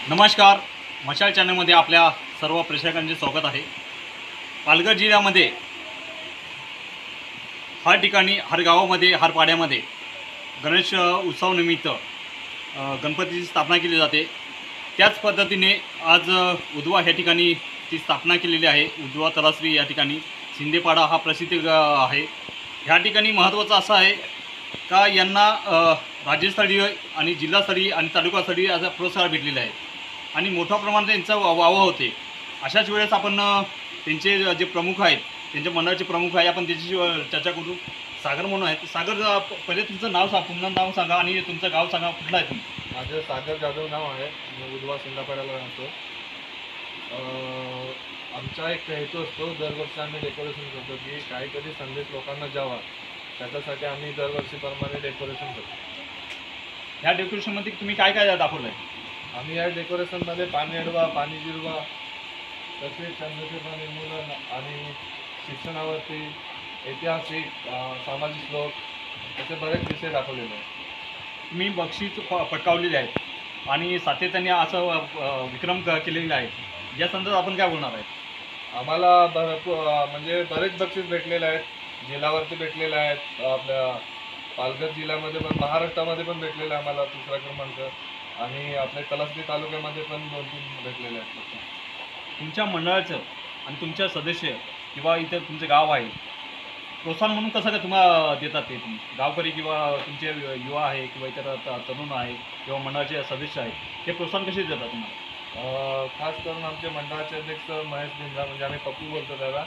नमस्कार, मशाल चॅनलमध्ये आपल्या सर्व प्रेक्षकांचे स्वागत आहे। पालघर जिल्ह्यामध्ये हर ठिकाणी, हर गावामध्ये, हर पाड्यामध्ये गणेश उत्सवानिमित्त गणपतीची स्थापना केली जाते। त्याच पद्धतीने आज उदवा ह्या ठिकाणी ती स्थापना केलेली आहे। उदवा तलासरी या ठिकाणी शिंदेपाडा हा प्रसिद्ध आहे। ह्या ठिकाणी महत्त्वाचं असं आहे का यांना राज्यस्तरीय आणि जिल्हास्तरीय आणि तालुकास्तरीय असा पुरस्कार भेटलेला आहे आणि मोठ्या प्रमाणात त्यांचा वाव होते। अशाच वेळेस आपण त्यांचे जे प्रमुख आहेत, त्यांच्या मंडळाचे प्रमुख आहे, आपण त्याच्याशी चर्चा करू। सागर म्हणून आहेत। सागर, पहिले तुमचं पूर्ण नाव सांगा आणि तुमचं गाव सांगा, कुठलं आहे तुम्ही? माझं सागर जाधव नाव आहे। मी उदवा शिंदेपाड्याला राहतो। आमचा एक हेतू असतो, दरवर्षी आम्ही डेकोरेशन करतो की काहीतरी संदेश लोकांना जावा, त्याच्यासाठी आम्ही दरवर्षीप्रमाणे डेकोरेशन करतो। ह्या डेकोरेशनमध्ये तुम्ही काय काय दाखवलं आहे? आम्ही या डेकोरेशनमध्ये पाणी अडवा, पाणी जिरवा, तसेच चंद्रशेखर निर्मूलन आणि शिक्षणावरती ऐतिहासिक सामाजिक श्लोक असे बरेच विषय दाखवलेले आहेत। तुम्ही बक्षीस पटकावलेले आहेत आणि सातत्याने असं विक्रम केलेले आहेत। या संदर्भात आपण काय बोलणार आहे? आम्हाला भरपूर म्हणजे बरेच बक्षीस भेटलेले आहेत। जिल्ह्यावरती भेटलेले आहेत, आपल्या पालघर जिल्ह्यामध्ये पण, महाराष्ट्रामध्ये पण भेटलेले आम्हाला 3रा क्रमांक, आणि आपल्या तलासरी तालुक्यामध्ये पण 2-3 भेटलेले आहेत। तुमच्या मंडळाचं आणि तुमच्या सदस्य किंवा इतर तुमचं गाव आहे, प्रोत्साहन म्हणून कसं काय तुम्हाला देतात? ते तुम्ही गावकरी किंवा तुमचे युवा आहे किंवा इतर तरुण आहे किंवा मंडळाचे सदस्य आहे, हे प्रोत्साहन कसे देतात तुम्हाला? खास करून आमचे मंडळाचे अध्यक्ष महेश बिंद्रा, म्हणजे आम्ही पप्पू बोलतो त्याला,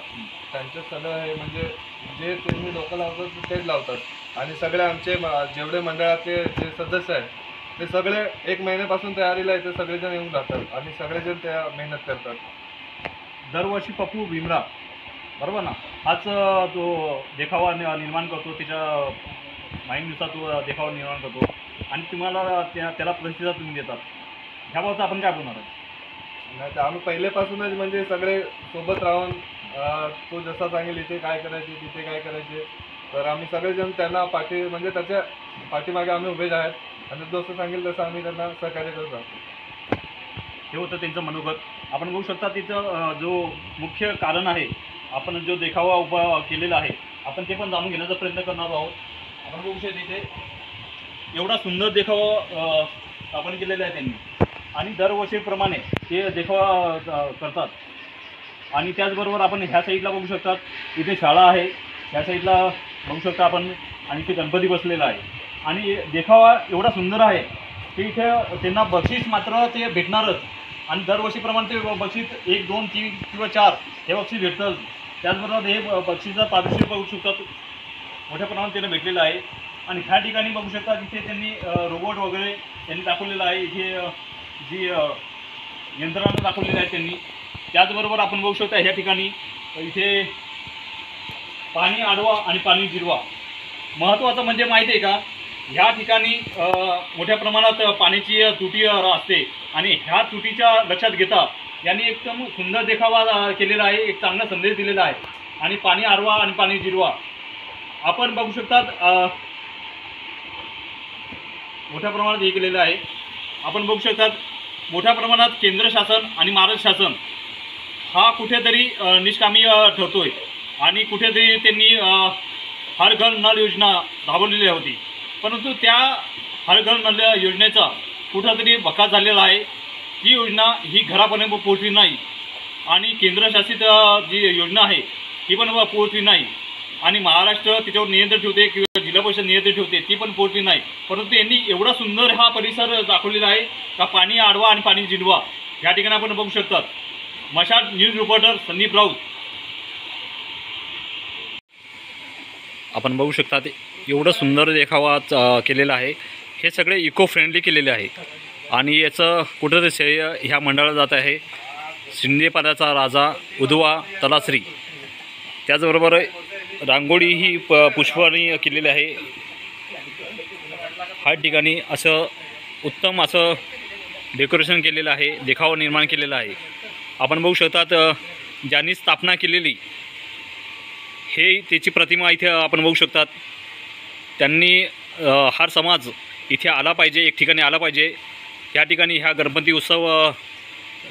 त्यांचे सगळं हे म्हणजे जे तुम्ही लोक लावतात तेच लावतात। आणि सगळे आमचे जेवढे मंडळाचे जे सदस्य आहेत ते सगळे 1 महिन्यापासून तयारीला येते, सगळेजण येऊन जातात आणि सगळेजण त्या मेहनत करतात। दरवर्षी पप्पू भीमरा, बरोबर ना, हाच तो देखावा निर्माण करतो, त्याच्या माहितीनुसार तो देखावा निर्माण करतो आणि तुम्हाला त्याला प्रतिसाद तुम्ही देतात। ह्याबाबत आपण काय बोलणार आहे? नाही तर आम्ही पहिलेपासूनच म्हणजे सगळे सोबत राहून तो जसा सांगेल इथे काय करायचे, तिथे काय करायचे, तर आम्ही सगळेजण त्यांना म्हणजे त्याच्या पाठीमागे आम्ही उभे आहेत आणि जसं सांगेल तसं आम्ही त्यांना सहकार्य करत राहतो। हे होतं त्यांचं मनोगत। आपण बघू शकता तिथं जो मुख्य कारण आहे, आपण जो देखावा उभा केलेला आहे, आपण ते पण जाणून घेण्याचा प्रयत्न करणार आहोत। आपण बघू शकता इथे एवढा सुंदर देखावा स्थापन केलेला आहे त्यांनी आणि दरवर्षीप्रमाणे ते देखावा करतात। आणि त्याचबरोबर आपण ह्या साईडला बघू शकतात, इथे शाळा आहे, ह्या साईडला बघू शकता आपण, आणि इथे गणपती बसलेला आहे आणि देखावा एवढा सुंदर आहे की इथे त्यांना बक्षीस मात्र ते भेटणारच आणि दरवर्षीप्रमाणे ते बक्षीस 1, 2, 3 किंवा 4 हे बक्षीस भेटतं। त्याचबरोबर हे बक्षीसचा पारितोषिक बघू शकतात मोठ्या प्रमाणात त्यांना भेटलेलं आहे। आणि ह्या ठिकाणी बघू शकता तिथे त्यांनी रोबोट वगैरे त्यांनी दाखवलेलं आहे, इथे जी यंत्रणा दाखवलेली आहे त्यांनी। त्याचबरोबर आपण बघू शकता ह्या ठिकाणी इथे पाणी अडवा आणि पाणी जिरवा। महत्त्वाचं म्हणजे माहिती आहे का, ह्या ठिकाणी मोठ्या प्रमाणात पाण्याची तुटी असते आणि ह्या तुटीच्या लक्षात घेता यांनी एकदम सुंदर देखावा केलेला आहे, एक चांगला संदेश दिलेला आहे। आणि पाणी अडवा आणि पाणी जिरवा आपण बघू शकतात मोठ्या प्रमाणात हे केलेलं आहे। आपण बघू शकतात मोठ्या प्रमाणात केंद्र शासन आणि महाराष्ट्र शासन हा कुठेतरी निष्कामी ठरतोय आणि कुठेतरी त्यांनी हर घर नल योजना राबवलेली होती, परंतु त्या हर घर नल योजनेचा कुठंतरी बकास झालेला आहे। ही योजना ही घरापर्यंत पोहोचली नाही आणि केंद्रशासित जी योजना आहे ती पण पोहोचली नाही आणि महाराष्ट्र तिच्यावर नियंत्रण ठेवते किंवा जिल्हा परिषद नियंत्रण ठेवते, ती पण पोहोचली नाही। परंतु यांनी एवढा सुंदर हा परिसर दाखवलेला आहे का पाणी अडवा आणि पाणी जिरवा। या ठिकाणी आपण बघू शकतात मशाल न्यूज रिपोर्टर संदीप राऊत। आपण बघू शकता एवढं सुंदर देखावा केलेला आहे, हे सगळे इको फ्रेंडली केलेले आहे आणि याचं कुठंतरी श्रेय ह्या मंडळाला जात आहे, शिंदेपाड्याचा राजा उदवा तलासरी। त्याचबरोबर रांगोळी ही पुष्पाने केलेली आहे। ह्या ठिकाणी असं उत्तम असं डेकोरेशन केलेलं आहे, देखावा निर्माण केलेला आहे। आपण बघू शकतात ज्यांनी स्थापना केलेली हे त्याची प्रतिमा इथे आपण बघू शकतात। त्यांनी हर समाज इथे आला पाहिजे, एक ठिकाणी आला पाहिजे या ठिकाणी ह्या गणपती उत्सव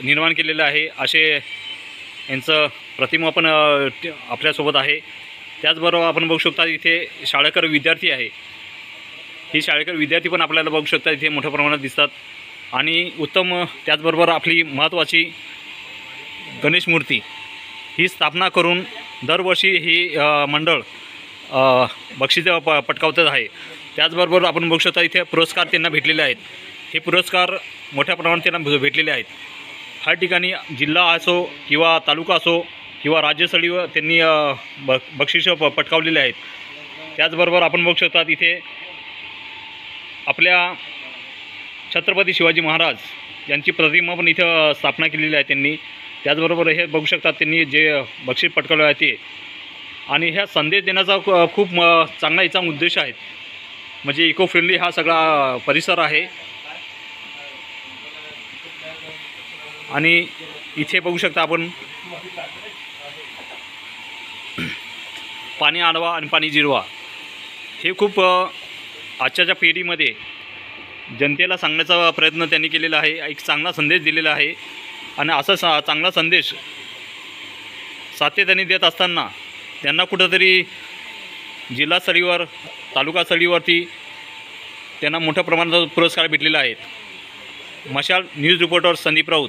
निर्माण केलेला आहे असे यांचं प्रतिमा पण आपल्यासोबत आहे. त्याचबरोबर आपण बघू शकता इथे शाळेकर विद्यार्थी आहे. ही शाळेकर विद्यार्थी पण आपल्याला बघू शकता इथे मोठ्या प्रमाणात दिसतात. आणि उत्तम त्याचबरोबर आपली महत्त्वाची गणेश मूर्ती ही स्थापना करून दरवर्षी ही मंडळ बक्षिसं पटकावत आहे. त्याचबरोबर आपण बघू शकता इथे पुरस्कार त्यांना भेटलेले आहेत. हे पुरस्कार मोठ्या प्रमाणात त्यांना भेटलेले आहेत. हर ठिकाणी जिल्हा असो किंवा तालुका असो किंवा राज्यस्तरीय त्यांनी बक्षिसं पटकावलेले आहेत. त्याचबरोबर आपण बघू शकता इथे आपल्या छत्रपती शिवाजी महाराज यांची प्रतिमा पण इथं स्थापना केलेली आहे त्यांनी. त्याचबरोबर हे बघू शकतात त्यांनी जे बक्षीस पटकावले आहे ते. आणि ह्या संदेश देण्याचा खूप चांगला याचा उद्देश आहे. म्हणजे इको फ्रेंडली हा सगळा परिसर आहे. आणि इथे बघू शकता आपण पाणी अडवा आणि पाणी जिरवा हे खूप आजच्या पिढीमध्ये जनतेला सांगण्याचा प्रयत्न त्यांनी केलेला आहे. एक चांगला संदेश दिलेला आहे. आणि असा चांगला संदेश सातत्याने देत असताना त्यांना कुठंतरी जिल्हास्तरीयवर तालुकास्तरीयवरती त्यांना मोठ्या प्रमाणात पुरस्कार भेटलेले आहेत. मशाल न्यूज रिपोर्टर संदीप राऊत.